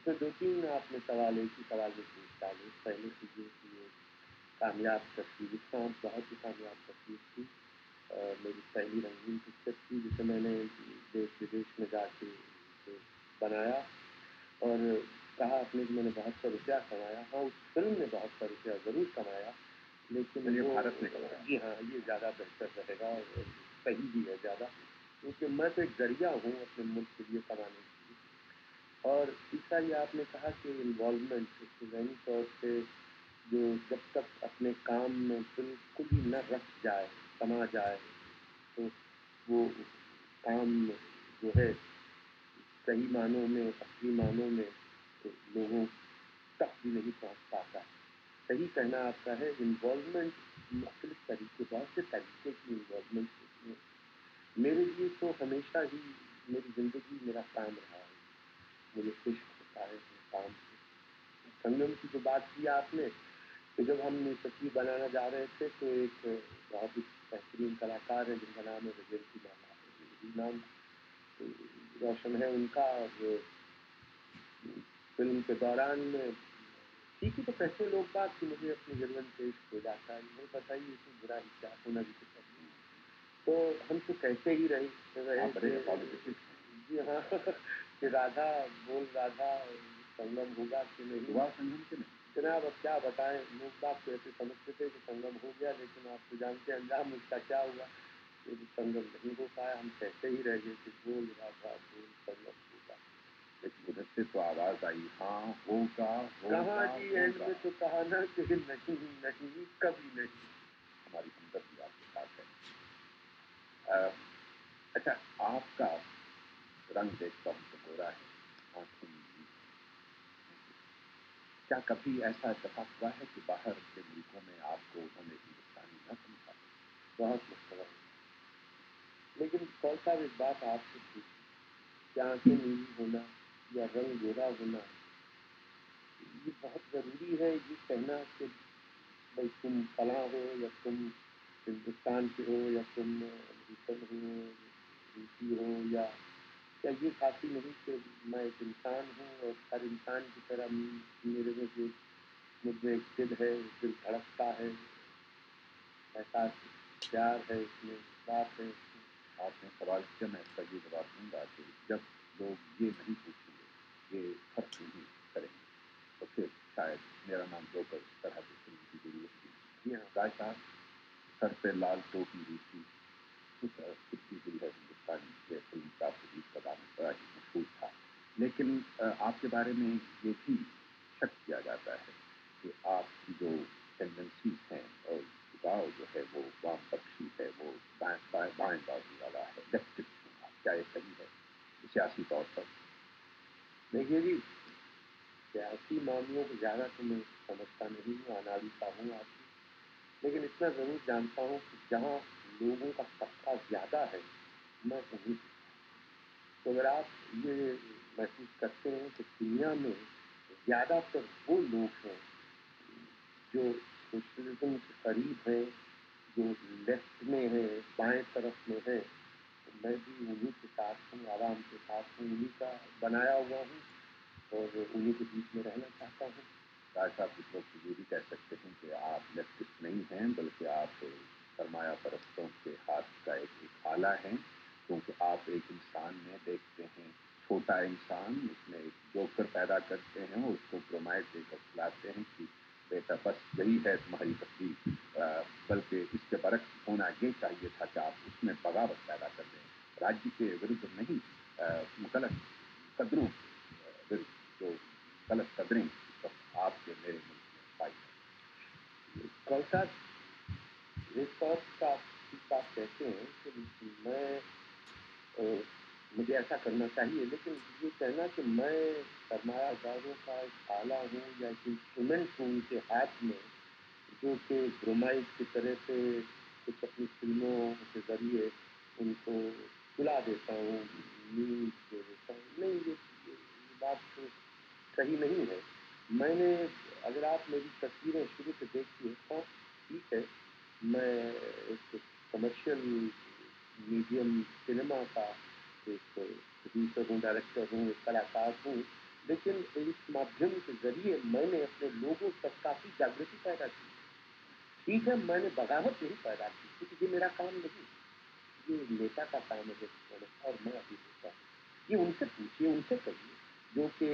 اس میں 2-3 آپ نے سوال ایک ہی سوال میں پوچھ ڈالے. پہلے تو یہ کہ یہ کامیاب تصویر اس کا بہت ہی کامیاب تصویر تھی. میری پہلی رنگین پکچر تھی جسے میں نے دیش ودیش میں جا کے بنایا اور کہا اپنے کہ میں نے بہت سا روپیہ کمایا. ہاں اس فلم نے بہت سا روپیہ ضرور کمایا لیکن یہ وہ بھارت نے کمایا. جی ہاں یہ زیادہ بہتر رہے گا اور صحیح بھی ہے زیادہ کیونکہ میں تو ایک ذریعہ ہوں اپنے ملک کے لیے کمانے کے لیے. اور تیسرا یہ آپ نے کہا کہ انوالومنٹ ذہنی طور سے جو جب تک اپنے کام میں بالکل ہی نہ رکھ جائے سما جائے تو وہ کام جو ہے صحیح معنوں میں اصلی معنوں میں لوگوں تک بھی نہیں پہنچ پاتا ہے. صحیح کہنا آپ کا ہے انوالومنٹ مختلف طریقے بہت سے طریقے کی انوالومنٹ ہوتی ہے. میرے لیے تو ہمیشہ ہی میری زندگی میرا کام رہا ہے. مجھے خوش ہوتا ہے اپنے کام سے. سنگم کی جو بات کی آپ نے کہ جب ہم یہ تصویر بنانا جا رہے تھے تو ایک بہت ہی بہترین کلاکار ہے جن کا نام ہے وجینتی مالا. نام روشن ہے ان کا. اور فلم کے دوران میں ٹھیک ہے تو کیسے لوگ بات کہ مجھے اپنی ضرورت پیش ہو جاتا ہے مجھے بتائیے اس میں برا ہی کیا ہونا بھی کچھ نہیں. تو ہم تو کہتے ہی رہے جی ہاں کہ رادھا بول رادھا سنگم ہوگا کہ نہیں ہوا سنگم کے نہیں. جناب اب کیا بتائیں لوگ بات تو ایسے سمجھتے تھے کہ سنگم ہو گیا لیکن آپ تو جانتے ہیں انجام اس کا کیا ہوا کہ سنگم نہیں ہو پایا. ہم کہتے ہی رہ گئے کہ بول رادھا بول سنگم ہوگا. لیکن ادھر سے تو آواز آئی ہاں ہوگا. کہاں جی اینڈ میں تو کہا نا کہ نہیں نہیں کبھی نہیں. ہماری ہمدردی آپ کے ساتھ ہے. اچھا آپ کا رنگ دیکھتا ہوں تو گورا ہے آنکھیں نیلی. کیا کبھی ایسا اتفاق ہوا ہے کہ باہر کے ملکوں میں آپ کو انہوں نے ہندوستانی نہ سمجھا؟ بہت مرتبہ. لیکن کون سا ایک بات آپ سے پوچھی کہ آنکھیں نیلی ہونا یا رنگ گورا ہونا یہ بہت ضروری ہے یہ کہنا کہ بھائی تم فلاں ہو یا تم ہندوستان کے ہو یا تم امریکن ہو روسی ہو یا یہ کافی نہیں کہ میں ایک انسان ہوں اور ہر انسان کی طرح میرے مجھ میں ایک دل ہے دل دھڑکتا ہے احساس پیار ہے اس میں بات ہے. آپ نے سوال کیا میں اس کا یہ جواب دوں گا کہ جب لوگ یہ نہیں پوچھیں گے یہ فرق نہیں کریں گے تو پھر شاید میرا نام جو کر اس طرح کی فلم کی ضرورت تھی. جی ہاں رائے صاحب سر پہ لال ٹوپی روسی کتنی ہوئی ہے ہندوستانی یہ فلم کا پولیس کا دام بڑا ہی مشہور تھا. لیکن آپ کے بارے میں یہ بھی شک کیا جاتا ہے کہ آپ کی جو ٹینڈنسیز ہیں اور جھکاؤ جو ہے وہ وام پکشی ہے وہ بائیں بازو والا ہے لیفٹسٹ ہیں آپ. کیا یہ صحیح ہے سیاسی طور پر؟ دیکھیے جی سیاسی معاملوں کو زیادہ تو میں سمجھتا نہیں ہوں انالسا ہوں آپ کی. لیکن اتنا ضرور جانتا ہوں کہ جہاں لوگوں کا طبقہ زیادہ ہے میں وہیں. تو اگر آپ یہ محسوس کرتے ہیں کہ دنیا میں زیادہ تر وہ لوگ ہیں جو سوشلزم کے قریب ہیں جو لیفٹ میں ہے بائیں طرف میں ہے تو میں بھی انہیں کے ساتھ ہوں عوام کے ساتھ ہوں انہیں کا بنایا ہوا ہوں اور انہیں کے بیچ میں رہنا چاہتا ہوں. رائے صاحب کچھ لوگ تو یہ بھی کہہ سکتے ہیں کہ آپ لیفٹسٹ نہیں ہیں بلکہ آپ سرمایہ پرستوں کے ہاتھ کا ایک آلہ ہیں کیونکہ آپ ایک انسان میں دیکھتے ہیں چھوٹا انسان اس میں ایک جوکر پیدا کرتے ہیں اور اس کو برومائڈ دے کر کھلاتے ہیں کہ بیٹا بس یہی ہے تمہاری تکلیف بلکہ اس کے برعکس ہونا یہ چاہیے تھا کہ آپ اس میں بغاوت پیدا کر دیں راجیہ کے ورد نہیں غلط قدروں جو غلط قدریں اس وقت آپ کے میرے ملک میں پائی ہیں. کوثر ایک وقت آپ کہتے ہیں کہ میں مجھے ایسا کرنا چاہیے لیکن یہ کہنا کہ میں سرمایہ داروں کا ایک آلہ ہوں یا ایک انسٹرومنٹ ہوں ان کے ہاتھ میں جو کہ برومائڈ کی طرح سے کچھ اپنی فلموں کے ذریعے ان کو بلا دیتا ہوں نیوز دے دیتا ہوں نہیں یہ بات تو صحیح نہیں ہے. میں نے اگر آپ میری تصویریں شروع سے دیکھیے ہاں ٹھیک ہے میں ایک کمرشل میڈیم سنیما کا ایک پروڈیوسر ہوں ڈائریکٹر ہوں ایک کلاکار ہوں لیکن اس مادھیم کے ذریعے میں نے اپنے لوگوں تک کافی جاگرتی پیدا کی. ٹھیک ہے, میں نے بغاوت نہیں پیدا کی, کیونکہ یہ میرا کام نہیں, یہ نیتا کا کام ہے اور میں ابھی نیتا ہوں. یہ ان سے پوچھیے, ان سے کہیے, جو کہ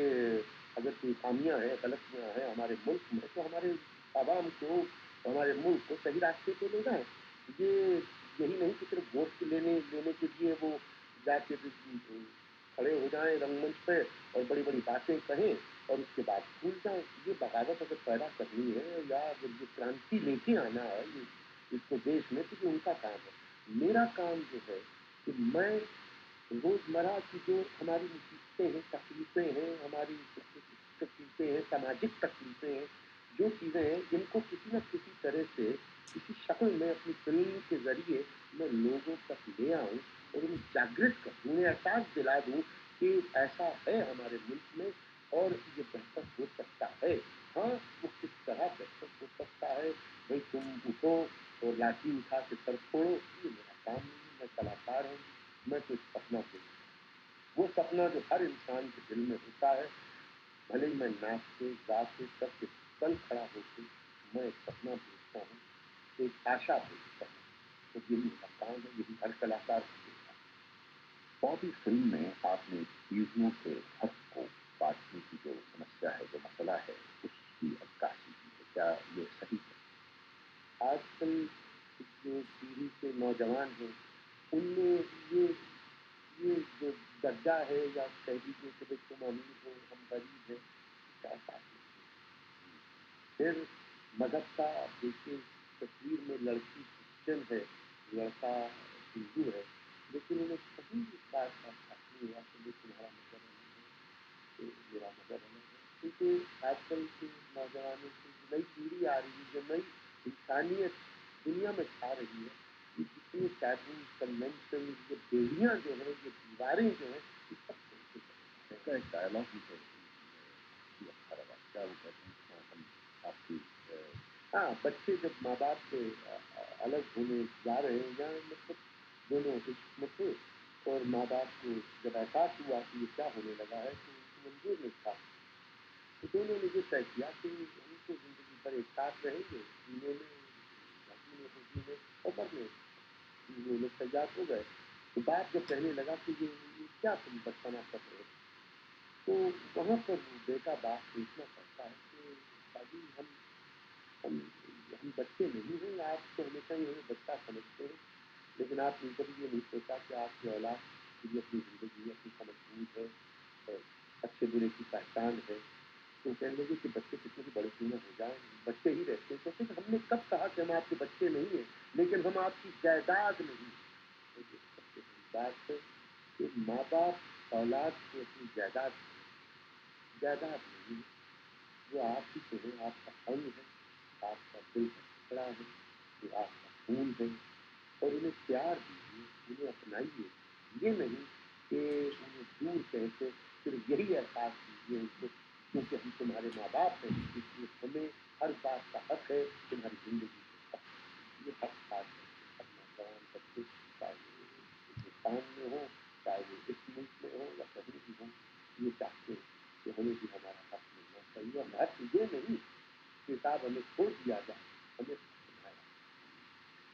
اگر کوئی خامیاں ہیں, غلطیاں ہیں ہمارے ملک میں, تو ہمارے عوام کو, ہمارے ملک کو صحیح راستے پہ لے جائیں. یہ یہی نہیں کہ صرف ووٹ لینے کے لیے وہ جا کے کھڑے ہو جائیں رنگ منچ پہ اور بڑی بڑی باتیں کہیں اور اس کے بعد بھول جائیں. یہ بغاوت اگر پیدا کرنی ہے یا اگر یہ کرانتی لے کے آنا ہے اس کو دیش میں, تو یہ ان کا کام ہے. میرا کام جو ہے کہ میں روزمرہ کی جو ہماری مصیبتیں ہیں, تکلیفیں ہیں, ہماری تکلیفیں ہیں, سماجک تکلیفیں ہیں, جو چیزیں ہیں, ان کو کسی نہ کسی طرح سے کسی شکل میں اپنی فلم کے ذریعے میں لوگوں تک لے آؤں اور انہیں جاگرت کر دوں, انہیں احساس دلا دوں کہ ایسا ہے ہمارے ملک میں اور یہ بہتر ہو سکتا ہے. ہاں, وہ کس طرح بہتر ہو سکتا ہے, بھائی تم اٹھو اور لاٹھی اٹھا کے سر پھوڑو, یہ میرا کام نہیں. میں کلاکار ہوں, میں تو ایک سپنا دیکھتا ہوں, وہ سپنا جو ہر انسان کے دل میں ہوتا ہے, بھلے ہی میں ناچتے گاتے سب کے کل کھڑا ہو کے میں ایک سپنا دیکھتا ہوں, ایک آشا دیکھتا ہوں. تو یہی میرا کام ہے, یہی ہر کلاکار کو دیکھتا ہے. بابی فلم میں آپ نے چیزوں کے حق کو بانٹنے کی جو سمسیا ہے, جو مسئلہ ہے, اس کی عکاسی کی ہے. کیا یہ صحیح ہے؟ آج کل جو پیڑھی کے نوجوان ہیں ان میں یہ جو درجہ ہے یا کہہ دیجیے کہ بھائی تم امیر ہو ہم غریب ہیں, کیا بات نہیں. پھر مذہب کا آپ دیکھیے, تصویر میں لڑکی کرسچن ہے, لڑکا ہندو ہے, لیکن انہیں کہیں اس بات کا احساس نہیں ہوا کہ تمہارا مذہب الگ ہے, میرا مذہب الگ ہے. کیونکہ آج کل کے نوجوانوں کی نئی پیڑھی آ رہی ہے, جو نئی انسانیت دنیا میں چھا رہی ہے, یہ جتنے ٹیبو کنونشن, یہ بیڑیاں جو ہیں, یہ دیواریں جو ہیں, یہ سب اس کا ایک ڈائلاگ بھی ہے, اچھا لگا. کیا وہ کہتے ہیں, ہم آپ کی ہاں, بچے جب ماں باپ سے الگ ہونے جا رہے ہیں, یا مطلب دونوں عشق میں تھے اور ماں باپ کو جب احساس ہوا کہ یہ کیا ہونے لگا ہے تو ان کو منظور نہیں تھا, تو دونوں نے یہ طے کیا کہ ہم تو زندگی بھر ایک ساتھ رہیں گے, جینے میں اور مرنے میں. وہ لوگ تیار ہو گئے. تو باپ جب کہنے لگا کہ یہ کیا تم بچپنا کر رہے ہو, تو وہاں پر بیٹا باپ سوچنا پڑتا ہے کہ بھائی ہم بچے نہیں ہیں, آپ تو ہمیشہ ہی ہمیں بچہ سمجھتے ہیں, لیکن آپ نے کبھی یہ نہیں سوچا کہ آپ کی اولاد کی بھی اپنی زندگی, اپنی سمجھ بوجھ ہے, اچھے برے کی پہچان ہے. تو کہنے لگے کہ بچے کتنے بھی بڑے کیوں نہ ہو جائیں, بچے ہی رہتے ہیں. تو ہم نے کب کہا کہ ہم آپ کے بچے نہیں ہیں, لیکن ہم آپ کی جائیداد نہیں ہیں. تو یہ سب سے بڑی بات ہے کہ ماں باپ اولاد کو اپنی جائیداد نہیں, وہ آپ ہی کے ہیں, آپ کا انگ ہے, آپ کا دل کا ٹکڑا ہے, جو آپ کا خون ہے, اور انہیں پیار دیجیے, انہیں اپنائیے. یہ نہیں کہ انہیں دور کہہ کے صرف یہی احساس دیجیے ان کو کیونکہ ہم تمہارے ماں باپ ہیں, اس لیے ہمیں ہر بات کا حق ہے تمہاری زندگی کے حق. یہ حق خاص ہے کہ ہر نوجوان بچے, چاہے وہ ہندوستان میں ہو, چاہے وہ اس ملک میں ہو یا کہیں بھی ہو, یہ چاہتے ہیں کہ ہمیں بھی ہمارا حق ملنا چاہیے. اور حق یہ نہیں کہ صاحب ہمیں چھوڑ دیا جائے, ہمیں حق ملنا.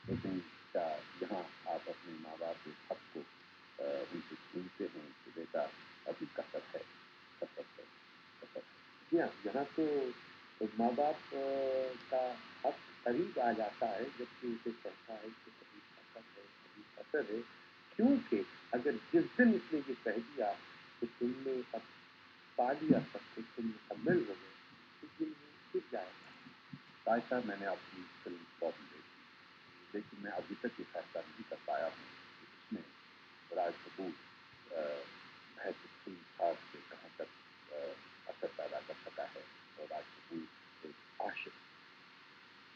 لیکن کیا یہاں آپ اپنے ماں باپ کے حق کو ان سے چھینتے ہیں کہ بیٹا ابھی کثر ہے, کثر ہے, کثر ہے؟ جی ہاں, یہاں تو ماں باپ کا حق قریب آ جاتا ہے جب کہ اسے کہتا ہے کہ ابھی کثر ہے, ابھی کثر ہے. کیونکہ اگر جس دن اس نے یہ کہہ دیا کہ تم نے اب پا لیا سب کچھ, تم مکمل ہو گئے, اس دن وہ گر جائے گا. راج صاحب, میں نے آپ کی فلم بابی دیکھی, لیکن میں ابھی تک یہ فیصلہ نہیں کر پایا ہوں کہ اس میں راج کپور محض فلم ساز سے کہاں تک اثر پیدا کر سکا ہے, اور راج کپور ایک عاشق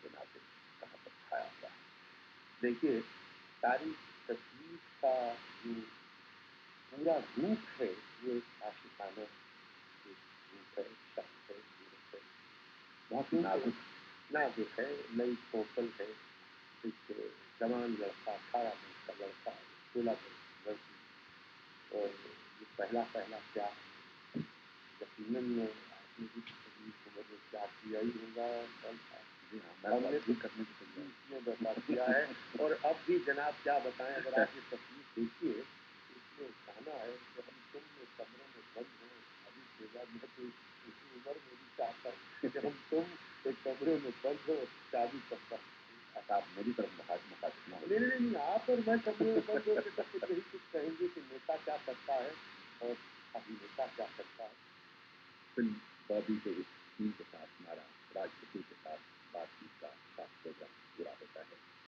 کے ناطے کہاں تک چھایا ہوا ہے. دیکھیے, ساری تصویر کا جو پورا روپ ہے وہ ایک عاشقانہ روپ ہے, شخص ہے, صورت ہے, بہت نازک نازک ہے, نئی کوپل ہے, ایک جوان لڑکا, 18 برس کا لڑکا, 16 برس کی لڑکی, اور یہ پہلا پیار جب یقیناً آپ نے بھی اپنی عمر میں کیا کیا ہی ہوگا جی ہاں، ہم میں نے بھی کرنے کو تیار اس میں برباد کیا ہے اور اب بھی جناب کیا بتائیں اگر آپ یہ تصویر دیکھیے اس میں کہنا ہے کہ ہم تم میں کمرے میں بند ہیں ابھی شیزا میں تو اسی عمر میں بھی چاہتا ہوں کہ ہم تم ایک کمرے میں بند ہو شادی کرتا ہوں آپ میری طرف مخاطب نہ ہو. نہیں آپ اور میں کمرے میں بند ہو کے سب کچھ یہی کچھ کہیں گے کہ نیتا کیا کرتا ہے اور ابھی نیتا کیا کرتا ہے. فلم بابی کے اس تھیم کے ساتھ ہمارا